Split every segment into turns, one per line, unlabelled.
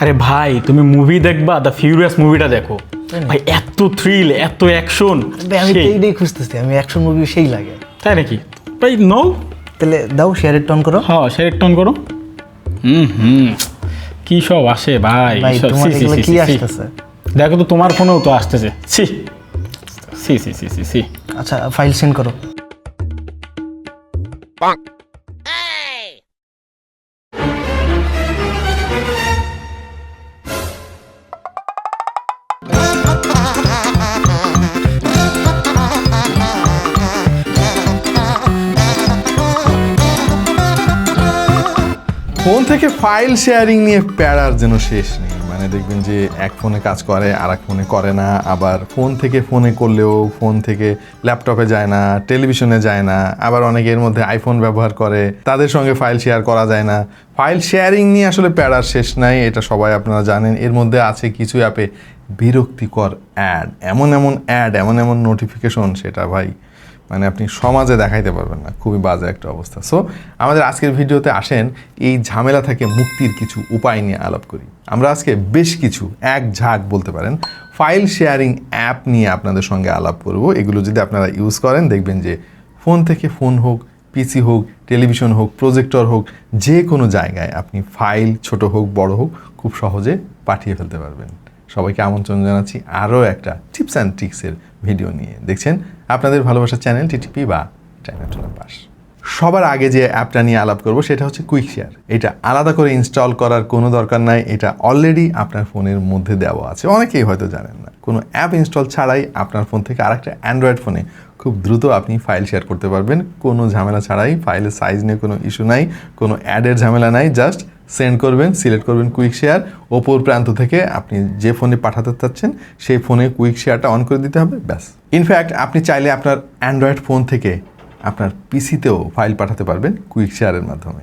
আরে ভাই তুমি মুভি দেখবা, দ্য ফিউরিয়াস মুভিটা দেখো ভাই, এত থ্রিল, এত অ্যাকশন।
আমি তো এইটাই খুঁজতেছি, আমি অ্যাকশন মুভি সেই লাগে।
তাই নাকি ভাই? নো,
তাহলে দাও শেয়ারের টন করো।
হ্যাঁ শেয়ার টন করো। কি সব আসে ভাই,
ভাই
সব
তোমার
সি সি
এগুলো
সি
কি
সি।
আসতেছে?
দেখো তো তোমার ফোনেও তো আসতেছে। সি সি সি সি সি সি।
আচ্ছা ফাইল সেন্ড করো।
ফোন থেকে ফাইল শেয়ারিং নিয়ে প্যারার যেন শেষ নেই। মানে দেখবেন যে এক ফোনে কাজ করে আর এক ফোনে করে না, আবার ফোন থেকে ফোনে করলেও ফোন থেকে ল্যাপটপে যায় না, টেলিভিশনে যায় না, আবার অনেকে এর মধ্যে আইফোন ব্যবহার করে, তাদের সঙ্গে ফাইল শেয়ার করা যায় না। ফাইল শেয়ারিং নিয়ে আসলে প্যারার শেষ নাই, এটা সবাই আপনারা জানেন। এর মধ্যে আছে কিছু অ্যাপে বিরক্তিকর অ্যাড, এমন অ্যাড, এমন নোটিফিকেশন, সেটা ভাই মানে আপনি সমাজে দেখাইতে পারবেন না, খুবই বাজে একটা অবস্থা। সো আমাদের আজকের ভিডিওতে আসেন এই ঝামেলা থেকে মুক্তির কিছু উপায় নিয়ে আলাপ করি। আমরা আজকে বেশ কিছু এক ঝাঁক বলতে পারেন ফাইল শেয়ারিং অ্যাপ নিয়ে আপনাদের সঙ্গে আলাপ করব। এগুলো যদি আপনারা ইউজ করেন দেখবেন যে ফোন থেকে ফোন হোক, পিসি হোক, টেলিভিশন হোক, প্রজেক্টর হোক, যে কোনো জায়গায় আপনি ফাইল ছোট হোক বড় হোক খুব সহজে পাঠিয়ে ফেলতে পারবেন। সবাইকে আমন্ত্রণ জানাচ্ছি আরও একটা টিপস অ্যান্ড ট্রিক্সের ভিডিও নিয়ে। দেখছেন আপনাদের ভালোবাসার চ্যানেল টিটিপি বা টাইনাটুনা পাস। সবার আগে যে অ্যাপটা নিয়ে আলাপ করব সেটা হচ্ছে কুইক শেয়ার। এটা আলাদা করে ইনস্টল করার কোনো দরকার নাই, এটা অলরেডি আপনার ফোনের মধ্যে দেওয়া আছে। অনেকেই হয়তো জানেন না, কোনো অ্যাপ ইনস্টল ছাড়াই আপনার ফোন থেকে আরেকটা অ্যান্ড্রয়েড ফোনে খুব দ্রুত আপনি ফাইল শেয়ার করতে পারবেন, কোনো ঝামেলা ছাড়াই। ফাইলের সাইজ নিয়ে কোনো ইস্যু নাই, কোনো অ্যাডের ঝামেলা নাই। জাস্ট সেন্ড করবেন, সিলেক্ট করবেন কুইক শেয়ার, ওপর প্রান্ত থেকে আপনি যে ফোনে পাঠাতে চাচ্ছেন সেই ফোনে কুইক শেয়ারটা অন করে দিতে হবে, ব্যাস। ইনফ্যাক্ট আপনি চাইলে আপনার অ্যান্ড্রয়েড ফোন থেকে আপনার পিসিতেও ফাইল পাঠাতে পারবেন কুইক শেয়ারের মাধ্যমে।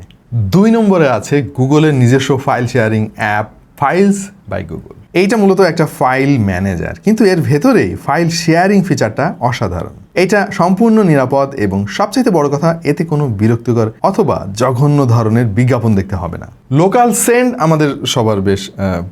2 নম্বরে আছে গুগলের নিজস্ব file sharing app files by Google. এইটা মূলত একটা ফাইল ম্যানেজার, কিন্তু এর ভেতরেই ফাইল শেয়ারিং ফিচারটা অসাধারণ। এটা সম্পূর্ণ নিরাপদ এবং সবচেয়ে বড় কথা, এতে কোনো বিরক্তিকর অথবা জঘন্য ধরনের বিজ্ঞাপন দেখতে হবে না। লোকাল সেন্ড আমাদের সবার বেশ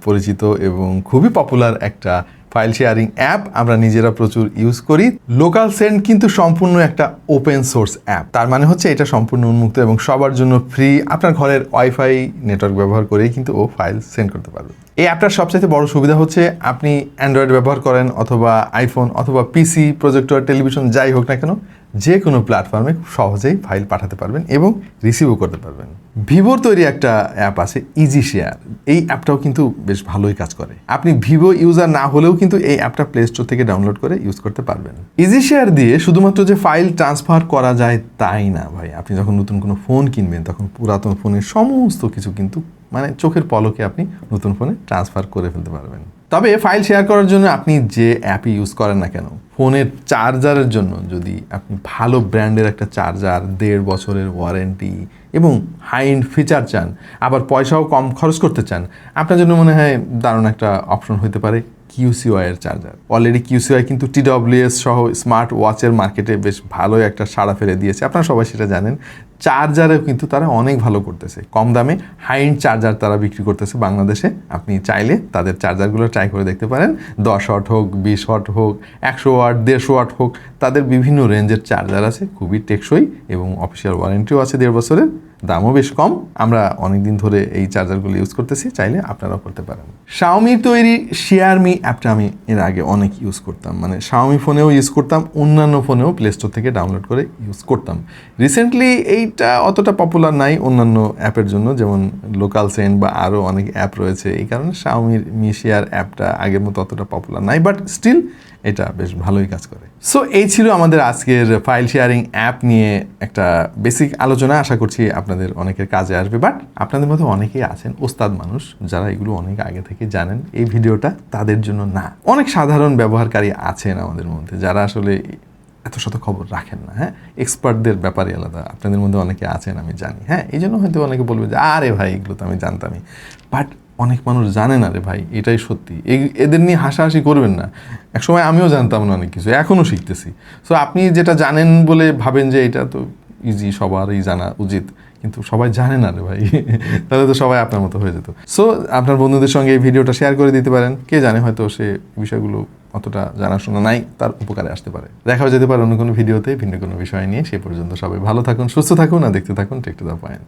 পরিচিত এবং খুবই পপুলার একটা ফাইল শেয়ারিং অ্যাপ, আমরা নিজেরা প্রচুর ইউজ করি। লোকাল সেন্ড কিন্তু সম্পূর্ণ একটা ওপেন সোর্স অ্যাপ, তার মানে হচ্ছে এটা সম্পূর্ণ উন্মুক্ত এবং সবার জন্য ফ্রি। আপনার ঘরের ওয়াইফাই নেটওয়ার্ক ব্যবহার করেই কিন্তু ও ফাইল সেন্ড করতে পারবে। এই অ্যাপটার সবচেয়ে বড় সুবিধা হচ্ছে আপনি অ্যান্ড্রয়েড ব্যবহার করেন অথবা আইফোন অথবা পিসি, প্রজেক্টর, টেলিভিশন যাই হোক না কেন, যে কোনো প্ল্যাটফর্মে খুব সহজেই ফাইল পাঠাতে পারবেন এবং রিসিভও করতে পারবেন। ভিভোর তৈরি একটা অ্যাপ আছে ইজি শেয়ার, এই অ্যাপটাও কিন্তু বেশ ভালোই কাজ করে। আপনি ভিভো ইউজার না হলেও কিন্তু এই অ্যাপটা প্লে স্টোর থেকে ডাউনলোড করে ইউজ করতে পারবেন। ইজি শেয়ার দিয়ে শুধুমাত্র যে ফাইল ট্রান্সফার করা যায় তাই না ভাই, আপনি যখন নতুন কোনো ফোন কিনবেন তখন পুরাতন ফোনের সমস্ত কিছু কিন্তু মানে চোখের পলকে আপনি নতুন ফোনে ট্রান্সফার করে ফেলতে পারবেন। তবে ফাইল শেয়ার করার জন্য আপনি যে অ্যাপই ইউজ করেন না কেন, ফোনের চার্জারের জন্য যদি আপনি ভালো ব্র্যান্ডের একটা চার্জার, 1.5 বছরের ওয়ারেন্টি এবং হাই এন্ড ফিচার চান, আবার পয়সাও কম খরচ করতে চান, আপনার জন্য মনে হয় দারুণ একটা অপশন হতে পারে QCY এর চার্জার। অলরেডি QCY কিন্তু TWS সহ স্মার্ট ওয়াচের মার্কেটে বেশ ভালোই একটা সাড়া ফেলে দিয়েছে, আপনারা সবাই সেটা জানেন। চার্জারেও কিন্তু তারা অনেক ভালো করতেছে, কম দামে হাই এন্ড চার্জার তারা বিক্রি করতেছে বাংলাদেশে। আপনি চাইলে তাদের চার্জারগুলো ট্রাই করে দেখতে পারেন। 10 ওয়াট হোক, 20 ওয়াট হোক, 100 ওয়াট, 150 ওয়াট হোক, তাদের বিভিন্ন রেঞ্জের চার্জার আছে, খুবই টেকসই এবং অফিসিয়াল ওয়ারেন্টিও আছে 1.5 বছরের, দামও বেশ কম। আমরা অনেকদিন ধরে এই চার্জারগুলো ইউজ করতেছি, চাইলে আপনারাও করতে পারেন। শাওমির তৈরি শেয়ার মি অ্যাপটা আমি এর আগে অনেক ইউজ করতাম, মানে শাওমি ফোনেও ইউজ করতাম, অন্যান্য ফোনেও প্লে স্টোর থেকে ডাউনলোড করে ইউজ করতাম। রিসেন্টলি এইটা অতটা পপুলার নাই অন্যান্য অ্যাপের জন্য, যেমন লোকাল সেন্ড বা আরও অনেক অ্যাপ রয়েছে, এই কারণে শাওমির মি শেয়ার অ্যাপটা আগের মতো অতটা পপুলার নাই, বাট স্টিল এটা বেশ ভালোই কাজ করে। সো এই ছিল আমাদের আজকের ফাইল শেয়ারিং অ্যাপ নিয়ে একটা বেসিক আলোচনা। আশা করছি আপনাদের অনেকের কাজে আসবে, বাট আপনাদের মধ্যে অনেকেই আছেন ওস্তাদ মানুষ যারা এগুলো অনেক আগে থেকে জানেন, এই ভিডিওটা তাদের জন্য না। অনেক সাধারণ ব্যবহারকারী আছেন আমাদের মধ্যে যারা আসলে এত শত খবর রাখেন না। হ্যাঁ, এক্সপার্টদের ব্যাপারে আলাদা, আপনাদের মধ্যে অনেকে আছেন আমি জানি। হ্যাঁ, এই জন্য হয়তো অনেকে বলবে যে আরে ভাই এগুলো তো আমি জানতামই, বাট অনেক মানুষ জানে না রে ভাই, এটাই সত্যি। এদের নিয়ে হাসাহাসি করবেন না। একসময় আমিও জানতাম না অনেক কিছু, এখনও শিখতেছি। সো আপনি যেটা জানেন বলে ভাবেন যে এটা তো ইজি, সবারই জানা উচিত, কিন্তু সবাই জানে না রে ভাই তাহলে তো সবাই আপনার মতো হয়ে যেত। সো আপনার বন্ধুদের সঙ্গে এই ভিডিওটা শেয়ার করে দিতে পারেন, কে জানে হয়তো সে বিষয়গুলো অতটা জানাশোনা নাই, তার উপকারে আসতে পারে। দেখা যেতে পারে অন্য কোনো ভিডিওতে ভিন্ন কোনো বিষয় নিয়ে। সে পর্যন্ত সবাই ভালো থাকুন, সুস্থ থাকুন আর দেখতে থাকুন টেক টু দ্য পয়েন্ট।